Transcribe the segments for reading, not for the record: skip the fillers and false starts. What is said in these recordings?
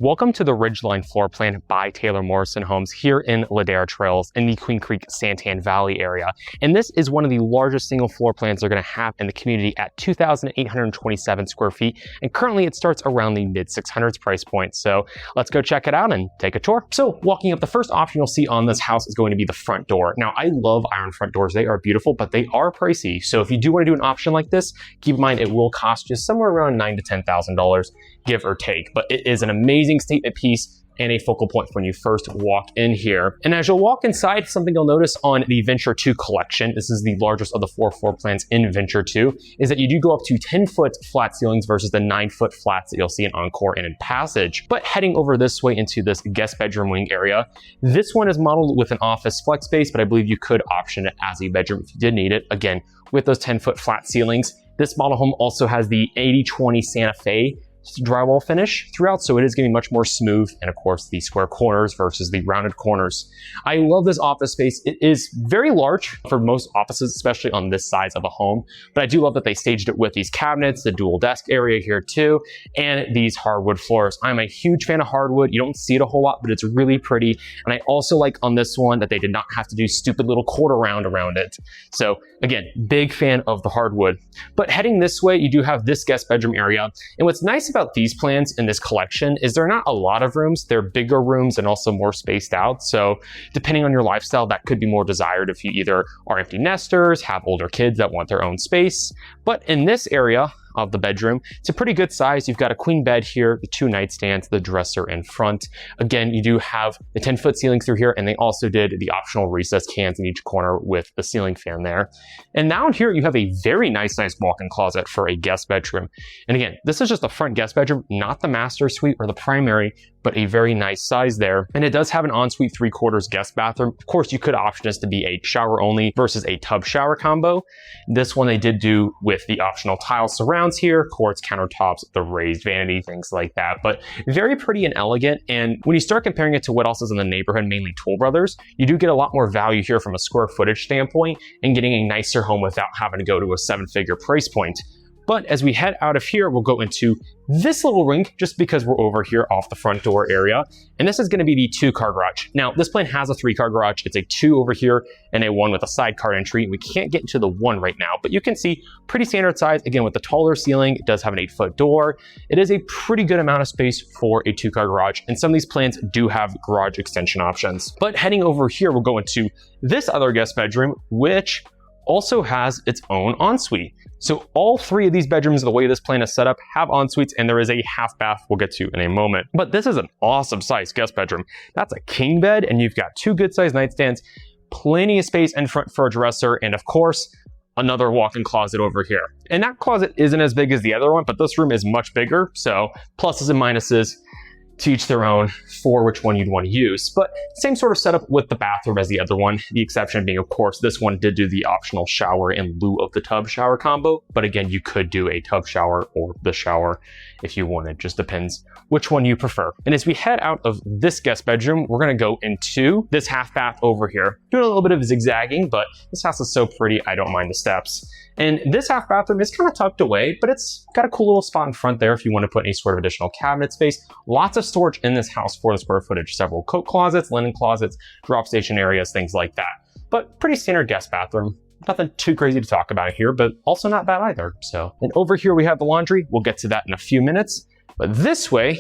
Welcome to the Ridgeline floor plan by Taylor Morrison Homes here in Ladera Trails in the Queen Creek Santan Valley area. And this is one of the largest single floor plans they're going to have in the community at 2,827 square feet. And currently it starts around the mid 600s price point. So let's go check it out and take a tour. So walking up, the first option you'll see on this house is going to be the front door. Now I love iron front doors. They are beautiful, but they are pricey. So if you do want to do an option like this, keep in mind it will cost you somewhere around $9,000 to $10,000, give or take. But it is an amazing statement piece and a focal point when you first walk in here. And as you'll walk inside, something you'll notice on the Venture 2 collection, this is the largest of the 4 floor plans in Venture 2, is that you do go up to 10-foot flat ceilings versus the 9-foot flats that you'll see in Encore and in Passage. But heading over this way into this guest bedroom wing area, this one is modeled with an office flex space, but I believe you could option it as a bedroom if you did need it. Again, with those 10-foot flat ceilings. This model home also has the 80/20 Santa Fe drywall finish throughout, so it is going to be much more smooth, and of course the square corners versus the rounded corners. I love this office space. It is very large for most offices, especially on this size of a home, but I do love that they staged it with these cabinets, the dual desk area here too, and these hardwood floors. I'm a huge fan of hardwood. You don't see it a whole lot, but it's really pretty. And I also like on this one that they did not have to do stupid little quarter round around it. So again, big fan of the hardwood. But heading this way, you do have this guest bedroom area. And what's nice about these plans in this collection is they're not a lot of rooms. They're bigger rooms and also more spaced out. So depending on your lifestyle, that could be more desired if you either are empty nesters, have older kids that want their own space. But in this area of the bedroom, it's a pretty good size. You've got a queen bed here, the 2 nightstands, the dresser in front. Again, you do have the 10-foot ceilings through here, and they also did the optional recessed cans in each corner with the ceiling fan there. And now in here, you have a very nice walk-in closet for a guest bedroom. And again, this is just the front guest bedroom, not the master suite or the primary, but a very nice size there. And it does have an ensuite 3/4 guest bathroom. Of course, you could option this to be a shower only versus a tub shower combo. This one they did do with the optional tile surrounds here, quartz countertops, the raised vanity, things like that. But very pretty and elegant. And when you start comparing it to what else is in the neighborhood, mainly Toll Brothers, you do get a lot more value here from a square footage standpoint and getting a nicer home without having to go to a 7-figure price point. But as we head out of here, we'll go into this little ring just because we're over here off the front door area. And this is going to be the 2-car garage. Now, this plan has a 3-car garage. It's a 2 over here and a 1 with a sidecar entry. We can't get into the 1 right now, but you can see pretty standard size. Again, with the taller ceiling, it does have an 8-foot door. It is a pretty good amount of space for a 2-car garage. And some of these plans do have garage extension options. But heading over here, we'll go into this other guest bedroom, which also has its own ensuite. So all 3 of these bedrooms, the way this plan is set up, have ensuites, and there is a half bath we'll get to in a moment. But this is an awesome size guest bedroom. That's a king bed, and you've got 2 good sized nightstands, plenty of space in front for a dresser, and of course, another walk-in closet over here. And that closet isn't as big as the other one, but this room is much bigger. So pluses and minuses, to each their own for which one you'd want to use. But same sort of setup with the bathroom as the other one. The exception being, of course, this one did do the optional shower in lieu of the tub shower combo. But again, you could do a tub shower or the shower if you wanted. Just depends which one you prefer. And as we head out of this guest bedroom, we're going to go into this half bath over here. Doing a little bit of zigzagging, but this house is so pretty, I don't mind the steps. And this half bathroom is kind of tucked away, but it's got a cool little spot in front there if you want to put any sort of additional cabinet space. Lots of storage in this house for the square footage. Several coat closets, linen closets, drop station areas, things like that. But pretty standard guest bathroom. Nothing too crazy to talk about here, but also not bad either. So, and over here we have the laundry. We'll get to that in a few minutes. But this way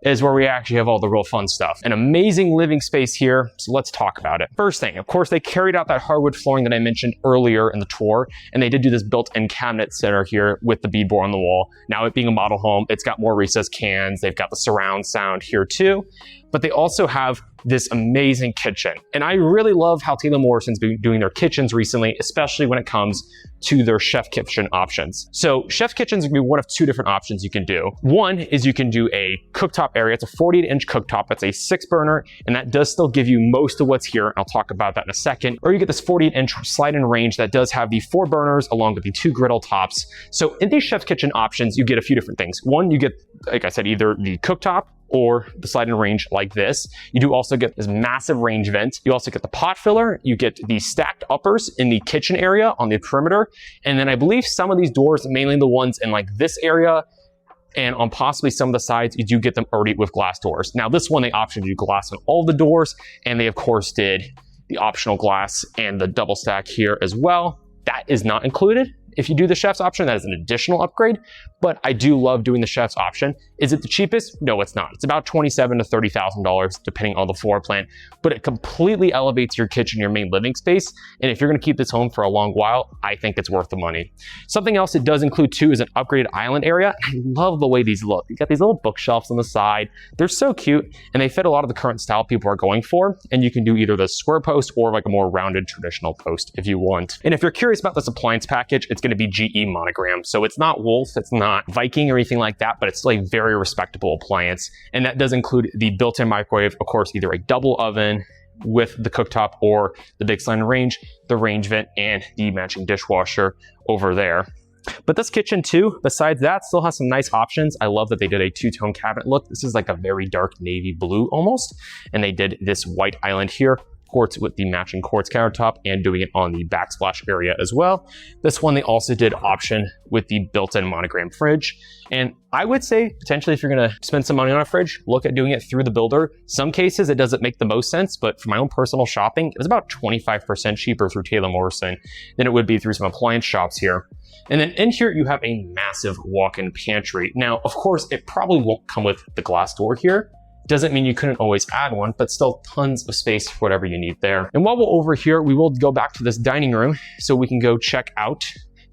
is where we actually have all the real fun stuff. An amazing living space here, so let's talk about it. First thing, of course, they carried out that hardwood flooring that I mentioned earlier in the tour, and they did do this built-in cabinet center here with the beadboard on the wall. Now, it being a model home, it's got more recessed cans, they've got the surround sound here too, but they also have this amazing kitchen. And I really love how Taylor Morrison's been doing their kitchens recently, especially when it comes to their chef kitchen options. So chef kitchens are gonna be one of 2 different options you can do. One is you can do a cooktop area. It's a 48-inch cooktop. That's a 6 burner, and that does still give you most of what's here. And I'll talk about that in a second. Or you get this 48-inch slide-in range that does have the 4 burners along with the 2 griddle tops. So in these chef kitchen options, you get a few different things. One, you get, like I said, either the cooktop or the slide-in range like this. You do also get this massive range vent. You also get the pot filler. You get the stacked uppers in the kitchen area on the perimeter. And then I believe some of these doors, mainly the ones in like this area, And on possibly some of the sides, you do get them already with glass doors. Now this one, they optioned to do glass on all the doors, and they of course did the optional glass and the double stack here as well. That is not included. If you do the chef's option, that is an additional upgrade, but I do love doing the chef's option. Is it the cheapest? No, it's not. It's about $27,000 to $30,000 depending on the floor plan, but it completely elevates your kitchen, your main living space. And if you're gonna keep this home for a long while, I think it's worth the money. Something else it does include too is an upgraded island area. I love the way these look. You got these little bookshelves on the side. They're so cute, and they fit a lot of the current style people are going for. And you can do either the square post or like a more rounded traditional post if you want. And if you're curious about this appliance package, it's gonna be GE Monogram. So it's not Wolf, it's not Viking or anything like that, but it's still a very respectable appliance. And that does include the built-in microwave, of course, either a double oven with the cooktop or the big sliding range, the range vent, and the matching dishwasher over there. But this kitchen too, besides that, still has some nice options. I love that they did a two-tone cabinet look. This is like a very dark navy blue almost. And they did this white island here, quartz with the matching quartz countertop, and doing it on the backsplash area as well. This one they also did option with the built-in Monogram fridge. And I would say potentially if you're gonna spend some money on a fridge, look at doing it through the builder. Some cases it doesn't make the most sense, but for my own personal shopping, it was about 25% cheaper through Taylor Morrison than it would be through some appliance shops here. And then in here you have a massive walk-in pantry. Now, of course, it probably won't come with the glass door here. Doesn't mean you couldn't always add one, but still tons of space for whatever you need there. And while we're over here, we will go back to this dining room so we can go check out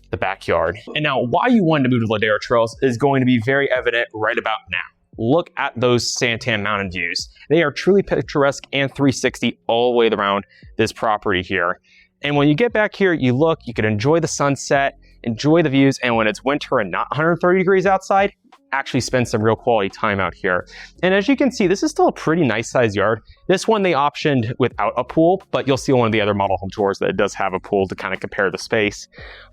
the backyard. And now why you wanted to move to Ladera Trails is going to be very evident right about now. Look at those Santan mountain views. They are truly picturesque and 360 all the way around this property here. And when you get back here, you look, you can enjoy the sunset, enjoy the views, and when it's winter and not 130 degrees outside, actually spend some real quality time out here. And as you can see, this is still a pretty nice sized yard. This one they optioned without a pool, but you'll see on one of the other model home tours that it does have a pool to kind of compare the space.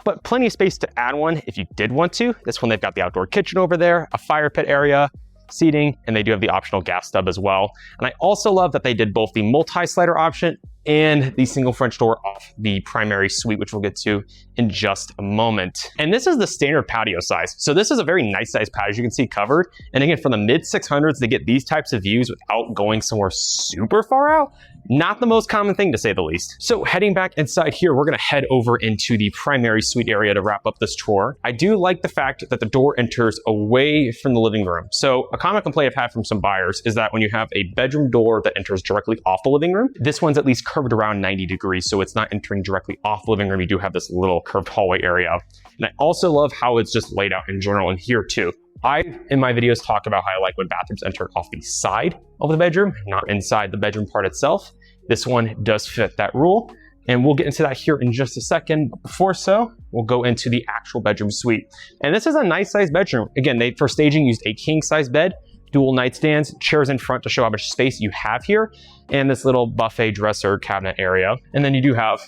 But plenty of space to add one if you did want to. This one, they've got the outdoor kitchen over there, a fire pit area, seating, and they do have the optional gas stub as well. And I also love that they did both the multi-slider option and the single French door off the primary suite, which we'll get to in just a moment. And this is the standard patio size. So this is a very nice size patio, as you can see, covered. And again, from the mid 600s to get these types of views without going somewhere super far out, not the most common thing to say the least. So heading back inside here, we're gonna head over into the primary suite area to wrap up this tour. I do like the fact that the door enters away from the living room. So a common complaint I've had from some buyers is that when you have a bedroom door that enters directly off the living room, this one's at least curved around 90 degrees, so it's not entering directly off the living room. You do have this little curved hallway area. And I also love how it's just laid out in general in here too. I, in my videos, talk about how I like when bathrooms enter off the side of the bedroom, not inside the bedroom part itself. This one does fit that rule, and we'll get into that here in just a second. But before so, we'll go into the actual bedroom suite. And this is a nice size bedroom. Again, they, for staging, used a king size bed, dual nightstands, chairs in front to show how much space you have here, and this little buffet dresser cabinet area. And then you do have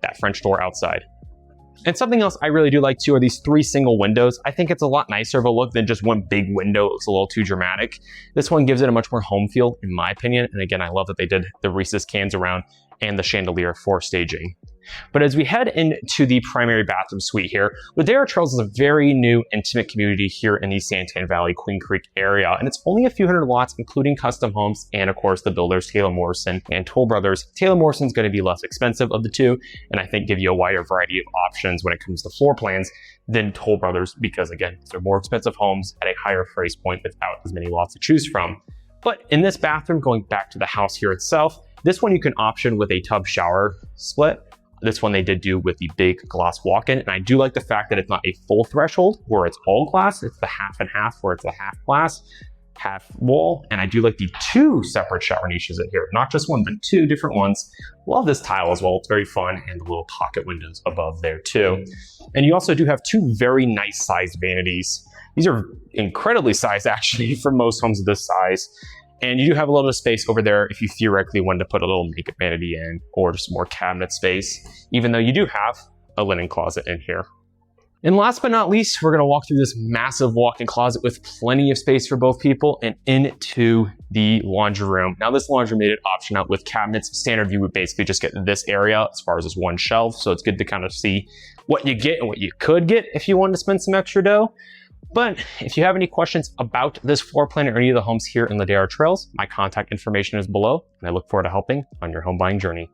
that French door outside. And something else I really do like too are these 3 single windows. I think it's a lot nicer of a look than just one big window. It looks a little too dramatic. This one gives it a much more home feel, in my opinion. And again, I love that they did the Reese's cans around and the chandelier for staging. But as we head into the primary bathroom suite here, Ladera Trails is a very new, intimate community here in the Santan Valley, Queen Creek area. And it's only a few hundred lots, including custom homes, and of course the builders, Taylor Morrison and Toll Brothers. Taylor Morrison's gonna be less expensive of the two, and I think give you a wider variety of options when it comes to floor plans than Toll Brothers, because again, they're more expensive homes at a higher price point without as many lots to choose from. But in this bathroom, going back to the house here itself, this one you can option with a tub shower split. This one they did do with the big glass walk-in, and I do like the fact that it's not a full threshold where it's all glass. It's the half and half where it's a half glass, half wall. And I do like the 2 separate shower niches in here, not just one, but 2 different ones. Love this tile as well. It's very fun, and the little pocket windows above there too. And you also do have 2 very nice sized vanities. These are incredibly sized actually for most homes of this size. And you do have a little bit of space over there if you theoretically wanted to put a little makeup vanity in or just more cabinet space, even though you do have a linen closet in here. And last but not least, we're gonna walk through this massive walk-in closet with plenty of space for both people and into the laundry room. Now this laundry made it option out with cabinets. Standard view would basically just get this area as far as this one shelf. So it's good to kind of see what you get and what you could get if you wanted to spend some extra dough. But if you have any questions about this floor plan or any of the homes here in Ladera Trails, my contact information is below, and I look forward to helping on your home buying journey.